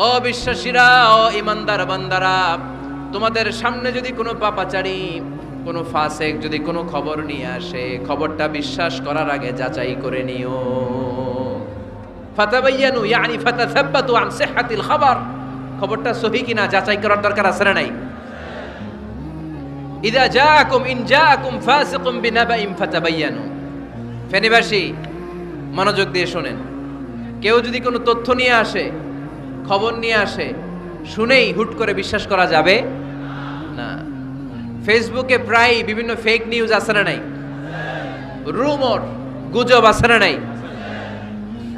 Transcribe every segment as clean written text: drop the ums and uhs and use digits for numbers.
ও বিশ্বাসীরা, ও ইমানদার বান্দারা, তোমাদের সামনে যদি কোনো পাপাচারী, কোনো ফাসেক যদি কোনো খবর নিয়ে আসে, খবরটা বিশ্বাস করার আগে যাচাই করে নিও। ফাতাবায়ানু ইয়ানি ফাতাসাব্বাতু আন সিহহাতিল খবর, খবরটা সহিহ কিনা যাচাই করার দরকার আছে না নাই? ইযা জাআকুম ইন জাআকুম ফাসিকুম বিনাবাইন ফাতাবায়ানু। ফেনীবাসী মনোযোগ দিয়ে শোনেন, কেউ যদি কোনো তথ্য নিয়ে আসে, খবর নিয়ে আসে, শুনেই হুট করে বিশ্বাস করা যাবে না। ফেসবুকে প্রায় বিভিন্ন ফেক নিউজ আছে না নাই? রুমর, গুজব আছে না নাই?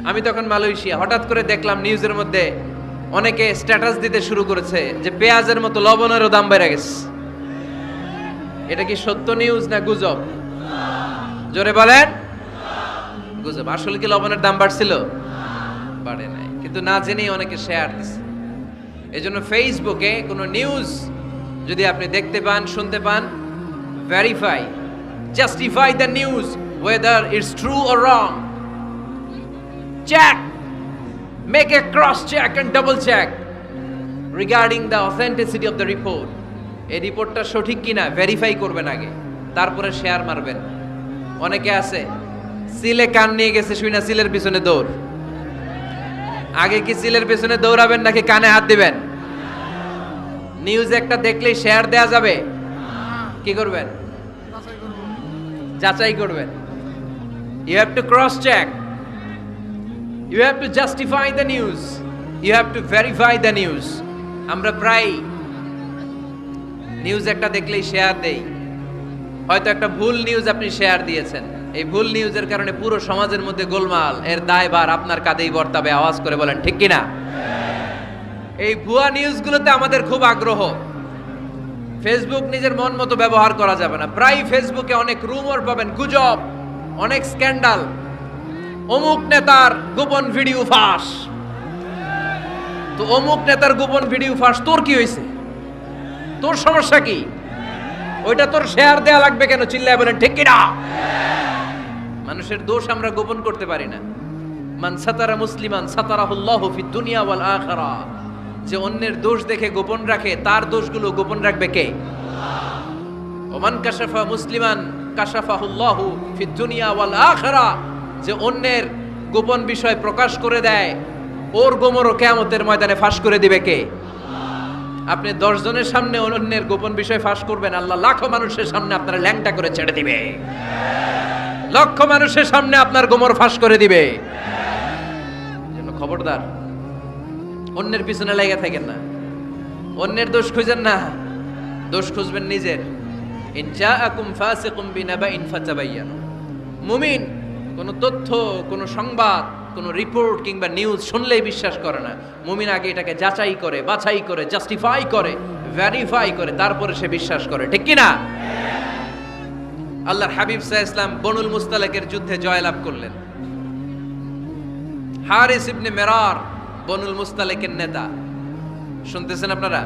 আমি তখন মালয়েশিয়া, হঠাৎ করে দেখলাম নিউজের মধ্যে অনেকে স্ট্যাটাস দিতে শুরু করেছে যে পেঁয়াজের মতো লবণেরও দাম বেড়ে গেছে। এটা কি সত্য নিউজ না গুজব? জোরে বলেন। গুজব। আসলে কি লবণের দাম বাড়ছিল? বাড়ে নাই, কিন্তু না জেনেই অনেকে শেয়ার দিচ্ছে। এই জন্য ফেসবুকে কোনো নিউজ যদি আপনি দেখতে পান, শুনতে পান, verify, justify the news whether it's true or wrong. Check, make a cross check and double check regarding the authenticity of the report. এই রিপোর্টটা সঠিক কিনা ভেরিফাই করবেন আগে, তারপরে শেয়ার মারবেন। অনেকে আছে সিলে কান নিয়ে গেছে, শুই না সিলের পিছনে দৌড়। আগে কি সিলের পেছনে দৌড়াবেন নাকি কানে হাত দিবেন? নিউজ একটা দেখলেই শেয়ার দেয়া যাবে? কি করবেন? যাচাই করবেন। You have to cross check, you have to justify the news, you have to verify the news. আমরা প্রায় নিউজ একটা দেখলেই শেয়ার দেই। হয়তো একটা ভুল নিউজ আপনি শেয়ার দিয়েছেন, এই ভুল নিউজের কারণে পুরো সমাজের মধ্যে গোলমাল, এর দায়ভার আপনার কাঁধেই বর্তাবে। আওয়াজ করে বলেন ঠিক কিনা? এই ভুয়া নিউজগুলোতে আমাদের খুব আগ্রহ। ফেসবুক নিজের মন মতো ব্যবহার করা যাবে না। প্রায় ফেসবুকে অনেক রুমর পাবেন, গুজব, অনেক স্ক্যান্ডাল। অমুক নেতার গোপন ভিডিও ফাঁস। তো অমুক নেতার গোপন ভিডিও ফাঁস, তোর কি হয়েছে? তোর সমস্যা কি? ওইটা তোর শেয়ার দেয়া লাগবে কেন? চিল্লায় বলেন ঠিক কিনা? মানুষের দোষ আমরা গোপন করতে পারি না। মান সাতারা মুসলিমান সাতারাহুল্লাহু ফিদ দুনিয়া ওয়াল আখিরা। যে অন্যের দোষ দেখে গোপন রাখে, তার দোষগুলো গোপন রাখবে কে? আল্লাহ। ওমান কাশাফা মুসলিমান কাশাফাহুল্লাহু ফিদ দুনিয়া ওয়াল আখিরা। যে অন্যের গোপন বিষয় প্রকাশ করে দেয়, ওর গোমরও কিয়ামতের ময়দানে ফাঁস করে দিবে কে? আপনি 10 জনের সামনে অন্যের গোপন বিষয় ফাঁস করবেন, আল্লাহ লাখো মানুষের সামনে আপনার ল্যাংটা করে ছেড়ে দিবে। লক্ষ মানুষের সামনে আপনার গোমর ফাঁস করে দিবে। যেন খবরদার, অন্যের পিছনে লেগে থাকেন না, অন্যের দোষ খুঁজেন না, দোষ খুঁজবেন নিজের। ইন জাআকুম ফাসিকুম বিনাবাইন ফাতাবায়ানু। মুমিন কোনো তথ্য, কোনো সংবাদ, কোনো রিপোর্ট কিংবা নিউজ শুনলেই বিশ্বাস করে না। মুমিন আগে এটাকে যাচাই করে, বাছাই করে, জাস্টিফাই করে, ভেরিফাই করে, তারপরে সে বিশ্বাস করে। ঠিক কি না? আল্লাহর হাবিব সাল্লাল্লাহু আলাইহি ওয়াসাল্লাম বনুল মুস্তালাকের যুদ্ধে জয়লাভ করলেন। হারিস ইবনে মিরার বনুল মুস্তালাকের নেতা। শুনতেছেন আপনারা?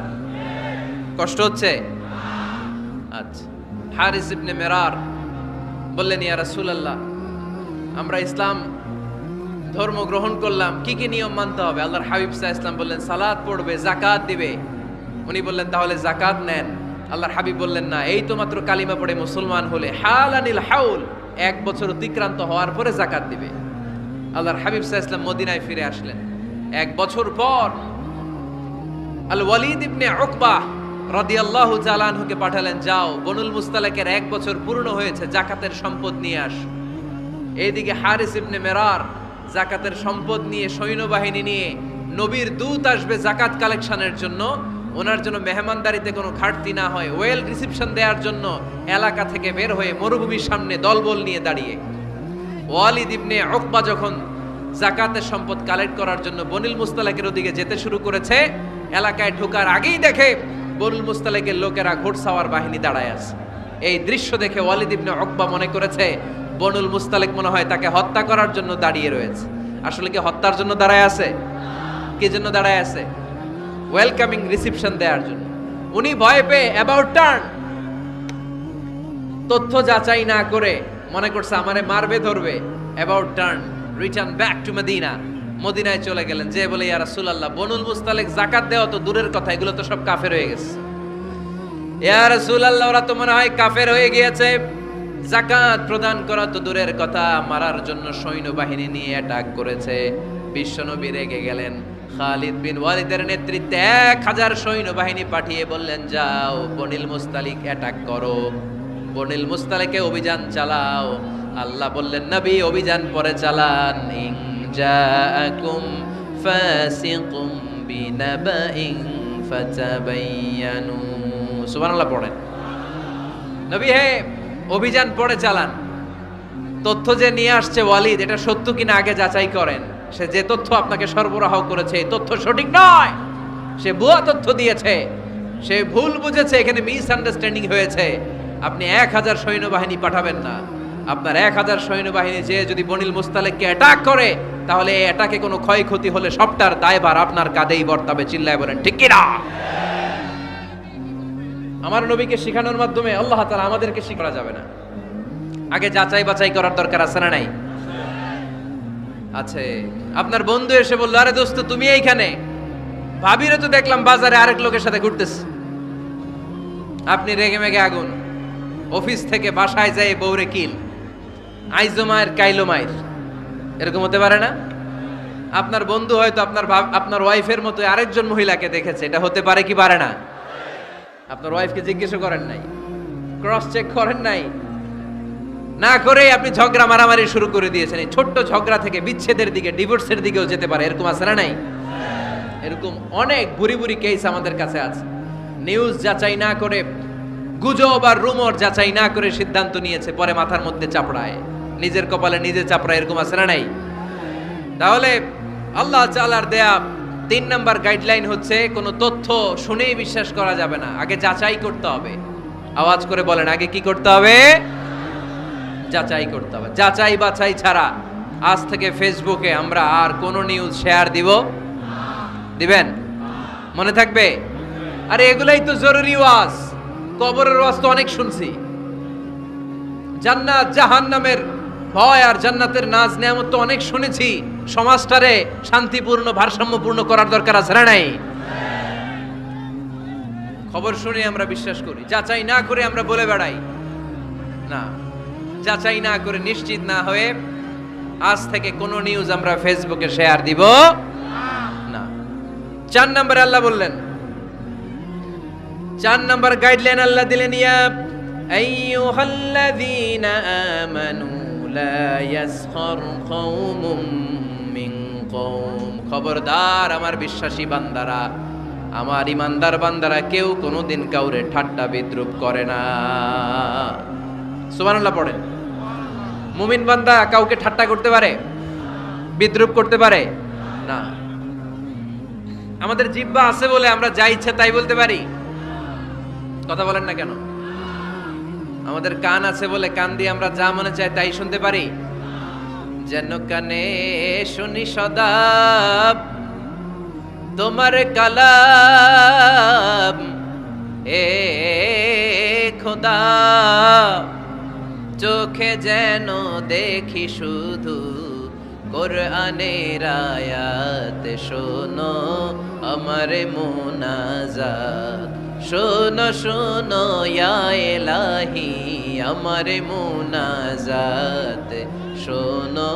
কষ্ট হচ্ছে? আচ্ছা। হারিস ইবনে মিরার বললেন, ইয়া রাসূলুল্লাহ, আমরা ইসলাম ধর্ম গ্রহণ করলাম, কি কি নিয়ম মানতে হবে? আল্লাহর হাবিব সাল্লাল্লাহু আলাইহি ওয়াসাল্লাম বললেন, সালাত পড়বে, যাকাত দিবে। উনি বললেন, তাহলে যাকাত নেন। আল্লাহর হাবিব বললেন, না, এই তো মাত্র কালিমা পড়ে মুসলমান হলে, হালানিল হাউল, 1 বছর অতিক্রান্ত হওয়ার পরে যাকাত দিবে। আল্লাহর হাবিব সাল্লাল্লাহু আলাইহি ওয়াসাল্লাম মদিনায় ফিরে আসলেন। 1 বছর পর আল ওয়ালিদ ইবনে উকবা রাদিয়াল্লাহু তাআলা আনহুকে পাঠালেন, যাও বনুল মুস্তালাকের 1 বছর পূর্ণ হয়েছে, যাকাতের সম্পদ নিয়ে আস। এইদিকে হারিস ইবনে মিরার যাকাতের সম্পদ নিয়ে, সৈন্যবাহিনী নিয়ে, নবীর দূত আসবে যাকাত কালেকশনের জন্য, ওনার জন্য মেহমানদারিতে কোনো ঘাটতি না হয়, ওয়েল রিসিপশন দেওয়ার জন্য এলাকা থেকে বের হয়ে মরুভূমির সামনে দলবল নিয়ে দাঁড়িয়ে। ওয়ালিদ ইবনে উকবা যখন যাকাতের সম্পদ কালেক্ট করার জন্য বনুল মুস্তালাকের ওদিকে যেতে শুরু করেছে, এলাকায় ঢোকার আগেই দেখে বনুল মুস্তালাকের লোকেরা ঘোড়সাওয়ার বাহিনী দাঁড়ায় আছে। এই দৃশ্য দেখে ওয়ালিদ ইবনে উকবা মনে করেছে বনুল মুস্তালিক মনে হয় তাকে হত্যা করার জন্য দাঁড়িয়ে রয়েছে। আসলে কি হত্যার জন্য দাঁড়ায় আছে? কি জন্য দাঁড়ায় আছে? ওয়েলকামিং রিসিপশন দেওয়ার জন্য। উনি ভয় পেয়ে অ্যাবাউট টার্ন, তথ্য যাচাই না করে মনে করছে আমারে মারবে, ধরবে। About turn, return back to Medina, মদিনায় চলে গেলেন, যে বলে ইয়া রাসূলুল্লাহ বনুল মুস্তালিক যাকাত দেওয়া তো দূরের কথা, এগুলো তো সব কাফের হয়ে গেছে। ইয়া রাসূলুল্লাহ ওরা তো মনে হয় কাফের হয়ে গিয়েছে, যাকাত প্রদান করা তো দূরের কথা, মারার জন্য সৈন্যবাহিনী নিয়ে অ্যাটাক করেছে। বিশ্বনবী রেগে গেলেন, খালিদ বিন ওয়ালিদের নেতৃত্বে 1000 সৈন্যবাহিনী পাঠিয়ে বললেন, যাও বনিল মুস্তালিক অ্যাটাক করো, বনিল মুস্তালিকে অভিযান চালাও। আল্লাহ বললেন, নবী অভিযান পরে চালান, ইন জাআকুম ফাসিকুম বিনাবাইন ফাতাবায়ানু। সুবহানাল্লাহ পড়েন। নবী হে অভিযান পরে চালান, তথ্য যে নিয়ে আসছে ওয়ালিদ এটা সত্য কিনা আগে যাচাই করেন। সে যে তথ্য আপনাকে সরবরাহ করেছে এই তথ্য সঠিক নয়, সে ভুয়া তথ্য দিয়েছে, সে ভুল বুঝেছে, এখানে মিস আন্ডারস্ট্যান্ডিং হয়েছে। আপনি 1000 সৈন্যবাহিনী পাঠাবেন না, আপনার 1000 সৈন্যবাহিনী যে যদি বনিল মুস্তালিককে অ্যাটাক করে, তাহলে এই অ্যাটাকে কোনো ক্ষয়ক্ষতি হলে সবটার দায়ভার আপনার কাঁধেই বর্তাবে। চিল্লায় বলেন ঠিক কিনা? আমার নবীকে শিখানোর মাধ্যমে আল্লাহ তাআলা আমাদেরকে শিখা যাবে না, আগে যাচাই বাছাই করার দরকার আছে না নাই? আছে। আপনার বন্ধু এসে বলল, আরে দোস্ত তুমি এইখানে, ভাবিরে তো দেখলাম বাজারে আরেক লোকের সাথে ঘুরতেছে। আপনি রেগে মেগে আগুন, অফিস থেকে বাসায় যায় বউরে কিল, আইজো মায়ের কাইলো মায়ের, এরকম হতে পারে না? আপনার বন্ধু হয়তো আপনার ওয়াইফের মতো আরেকজন মহিলাকে দেখেছে, এটা হতে পারে কি পারে না? আপনার ওয়াইফকে জিজ্ঞেস করেন নাই, ক্রস চেক করেন নাই, না করে আপনি ঝগড়া মারামারি শুরু করে দিয়েছেন। এই ছোট্ট ঝগড়া থেকে বিচ্ছেদের দিকে, ডিভোর্সের দিকেও যেতে পারে, এরকম আছে না নাই? এরকম অনেক বুড়ি বুড়ি কেস আমাদের কাছে আছে। নিউজ যাচাই না করে, গুজব আর রুমর যাচাই না করে সিদ্ধান্ত নিয়েছে, পরে মাথার মধ্যে চাপড়ায়, নিজের কপালে নিজে চাপড়ায়, এরকম আছে না নাই? তাহলে আল্লাহ তাআলার দেয়া 3 নাম্বার গাইডলাইন হচ্ছে, কোনো তথ্য শুনেই বিশ্বাস করা যাবে না, আগে যাচাই করতে হবে। আওয়াজ করে বলেন, আগে কি করতে হবে? যাচাই করতে হবে। যাচাই বাছাই ছাড়া আজ থেকে ফেসবুকে আমরা আর কোনো নিউজ শেয়ার দিবেন? মনে থাকবে? আরে এগুলাই তো জরুরি ওয়াজ, কবরের ওয়াজ তো অনেক শুনছি। জান্নাত জাহান্নামের ভয় আর জান্নাতের নাজ নেয়ামত তো অনেক শুনেছি। সমাজটারে শান্তিপূর্ণ ভারসাম্যপূর্ণ করার দরকার আছে না নাই? খবর শুনে আমরা বিশ্বাস করি, যাচাই না করে আমরা বলে বেড়াই না। যাচাই না করে, নিশ্চিত না হয়ে আজ থেকে কোনো নিউজ আমরা ফেসবুকে শেয়ার দিব না। 4 নম্বরে আল্লাহ বললেন, 4 নম্বর গাইডলাইন আল্লাহ দিলেন, ইয়া আইয়ুহাল্লাযীনা আমানু লা ইয়াসখার কওমুম মিন কওম। খবরদার আমার বিশ্বাসী বান্দারা, আমার ইমানদার বান্দারা কেউ কোনোদিন কাউরে ঠাট্টা বিদ্রুপ করে না। সুবহানাল্লাহ পড়েন। মুমিন বান্দা কাউকে ঠাট্টা করতে পারে, বিদ্রুপ করতে পারে না। আমাদের জিহ্বা আছে বলে আমরা যা ইচ্ছা তাই বলতে পারি, কথা বলেন না কেন? আমাদের কান আছে বলে কান দিয়ে আমরা যা মনে চাই তাই শুনতে পারি। যেন কানে শুনি সদা তোমার কালাম, এ খোদা চোখে যেন দেখি শুধু কোরআনের আয়াত। শোনো আমার মুনাজাত, শোনো শোনো ইয়া ইলাহি আমার মুনাজাত, শোনো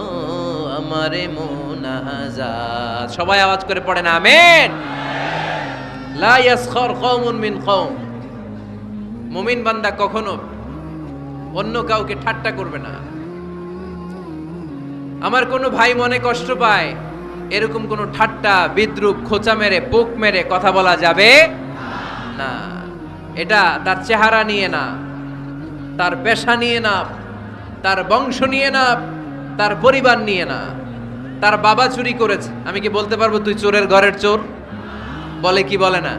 আমার মুনাজাত। সবাই আওয়াজ করে পড়েন আমিন। লা ইয়াসখার কওমুন মিন কওম। মুমিন বান্দা কখনো অন্য কাউকে ঠাট্টা করবে না। আমার কোনো ভাই মনে কষ্ট পায়, এরকম কোনো ঠাট্টা বিদ্রুপ খোঁচা মেরে পোক মেরে কথা বলা যাবে না। এটা তার চেহারা নিয়ে না, তার পেশা নিয়ে না, তার বংশ নিয়ে না, তার পরিবার নিয়ে না। তার বাবা চুরি করেছে, আমি কি বলতে পারবো তুই চোরের ঘরের চোর? বলে কি বলে না?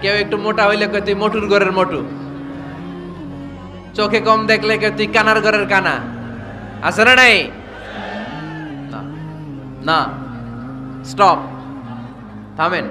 কেউ একটু মোটা হইলে কয় তুই মোটুর ঘরের মোটু, চোখে কম দেখলে কয় তুই কানার ঘরের কানা। আছে না নাই? না, স্টপ, থামেন।